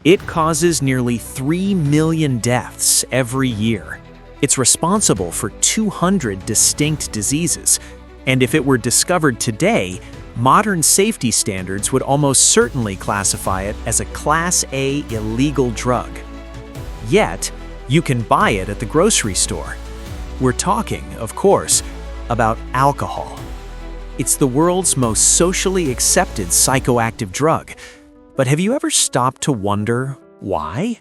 It causes nearly 3 million deaths every year. It's responsible for 200 distinct diseases, and if it were discovered today, modern safety standards would almost certainly classify it as a Class A illegal drug. Yet, you can buy it at the grocery store. We're talking, of course, about alcohol. It's the world's most socially accepted psychoactive drug. But have you ever stopped to wonder why?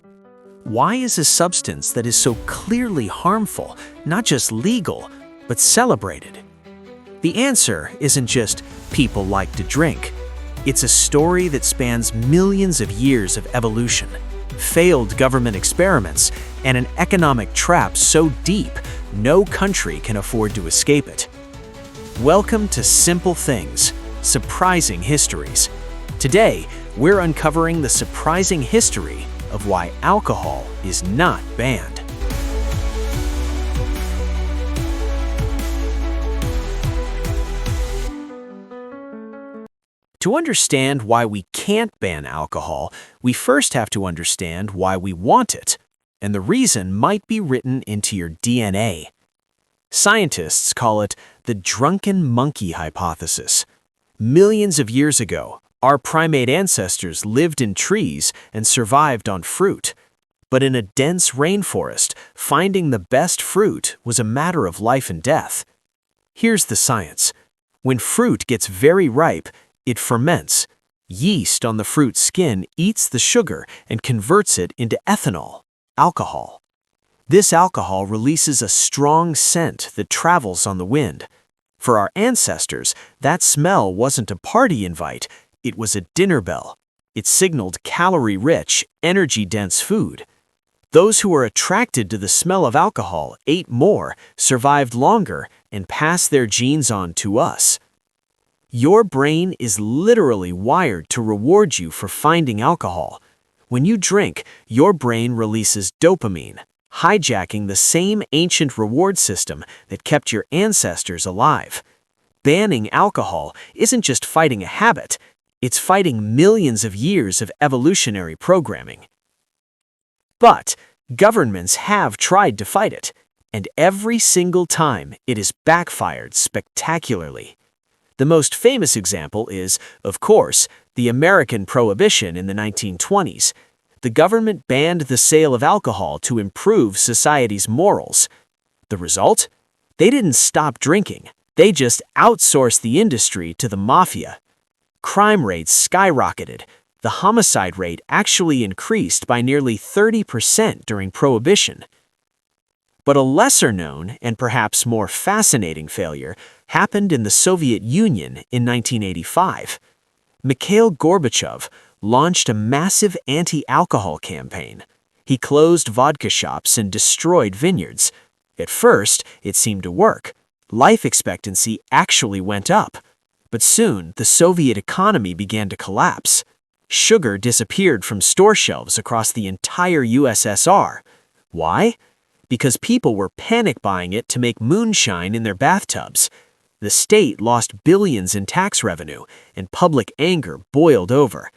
Why is a substance that is so clearly harmful not just legal, but celebrated? The answer isn't just people like to drink. It's a story that spans millions of years of evolution, failed government experiments, and an economic trap so deep no country can afford to escape it. Welcome to Simple Things Surprising Histories. Today, we're uncovering the surprising history of why alcohol is not banned. To understand why we can't ban alcohol, we first have to understand why we want it, and the reason might be written into your DNA. Scientists call it the Drunken monkey hypothesis. Millions of years ago, our primate ancestors lived in trees and survived on fruit. But in a dense rainforest, finding the best fruit was a matter of life and death. Here's the science. When fruit gets very ripe, it ferments. Yeast on the fruit's skin eats the sugar and converts it into ethanol, alcohol. This alcohol releases a strong scent that travels on the wind. For our ancestors, that smell wasn't a party invite, it was a dinner bell. It signaled calorie-rich, energy-dense food. Those who were attracted to the smell of alcohol ate more, survived longer, and passed their genes on to us. Your brain is literally wired to reward you for finding alcohol. When you drink, your brain releases dopamine, hijacking the same ancient reward system that kept your ancestors alive. Banning alcohol isn't just fighting a habit, it's fighting millions of years of evolutionary programming. But governments have tried to fight it, and every single time it has backfired spectacularly. The most famous example is, of course, the American Prohibition in the 1920s. The government banned the sale of alcohol to improve society's morals. The result? They didn't stop drinking. They just outsourced the industry to the mafia. Crime rates skyrocketed. The homicide rate actually increased by nearly 30% during Prohibition. But a lesser-known and perhaps more fascinating failure happened in the Soviet Union in 1985. Mikhail Gorbachev launched a massive anti-alcohol campaign. He closed vodka shops and destroyed vineyards. At first, it seemed to work. Life expectancy actually went up. But soon, the Soviet economy began to collapse. Sugar disappeared from store shelves across the entire USSR. Why? Because people were panic buying it to make moonshine in their bathtubs. The state lost billions in tax revenue, and public anger boiled over.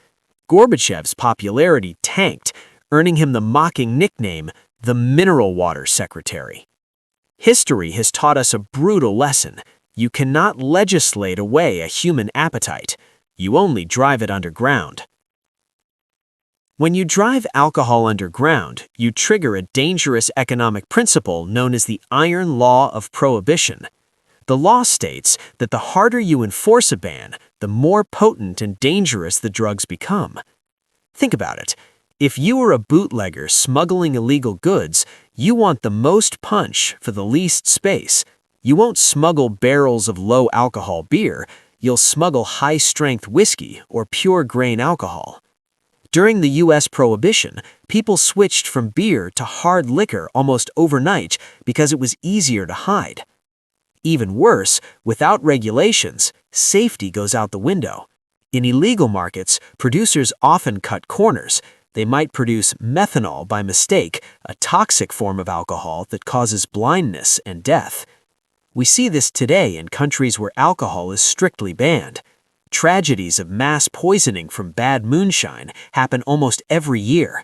Gorbachev's popularity tanked, earning him the mocking nickname, the Mineral Water Secretary. History has taught us a brutal lesson. You cannot legislate away a human appetite. You only drive it underground. When you drive alcohol underground, you trigger a dangerous economic principle known as the iron law of prohibition. The law states that the harder you enforce a ban, the more potent and dangerous the drugs become. Think about it. If you are a bootlegger smuggling illegal goods, you want the most punch for the least space. You won't smuggle barrels of low-alcohol beer, you'll smuggle high-strength whiskey or pure grain alcohol. During the U.S. Prohibition, people switched from beer to hard liquor almost overnight because it was easier to hide. Even worse, without regulations, safety goes out the window. In illegal markets, producers often cut corners. They might produce methanol by mistake, a toxic form of alcohol that causes blindness and death. We see this today in countries where alcohol is strictly banned. Tragedies of mass poisoning from bad moonshine happen almost every year.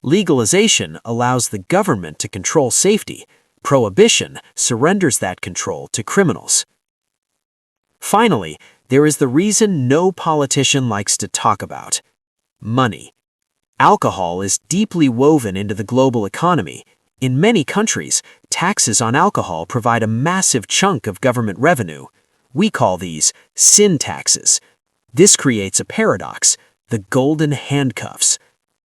Legalization allows the government to control safety. Prohibition surrenders that control to criminals. Finally, there is the reason no politician likes to talk about: money. Alcohol is deeply woven into the global economy. In many countries, taxes on alcohol provide a massive chunk of government revenue. We call these sin taxes. This creates a paradox: the golden handcuffs.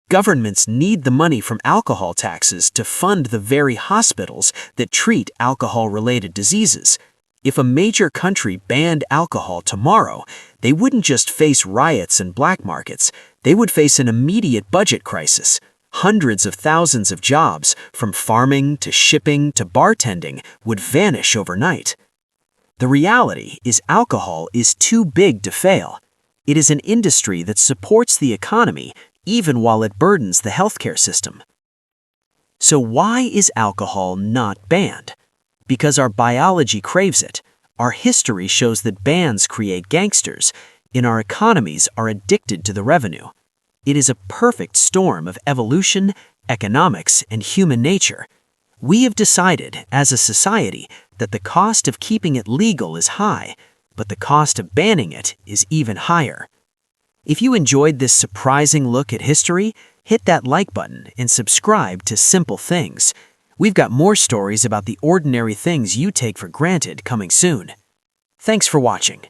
Governments need the money from alcohol taxes to fund the very hospitals that treat alcohol-related diseases. If a major country banned alcohol tomorrow, they wouldn't just face riots and black markets, they would face an immediate budget crisis. Hundreds of thousands of jobs, from farming to shipping to bartending, would vanish overnight. The reality is alcohol is too big to fail. It is an industry that supports the economy even while it burdens the healthcare system. So why is alcohol not banned? Because our biology craves it. Our history shows that bans create gangsters, and our economies are addicted to the revenue. It is a perfect storm of evolution, economics, and human nature. We have decided, as a society, that the cost of keeping it legal is high, but the cost of banning it is even higher. If you enjoyed this surprising look at history, hit that like button and subscribe to Simple Things. We've got more stories about the ordinary things you take for granted coming soon. Thanks for watching.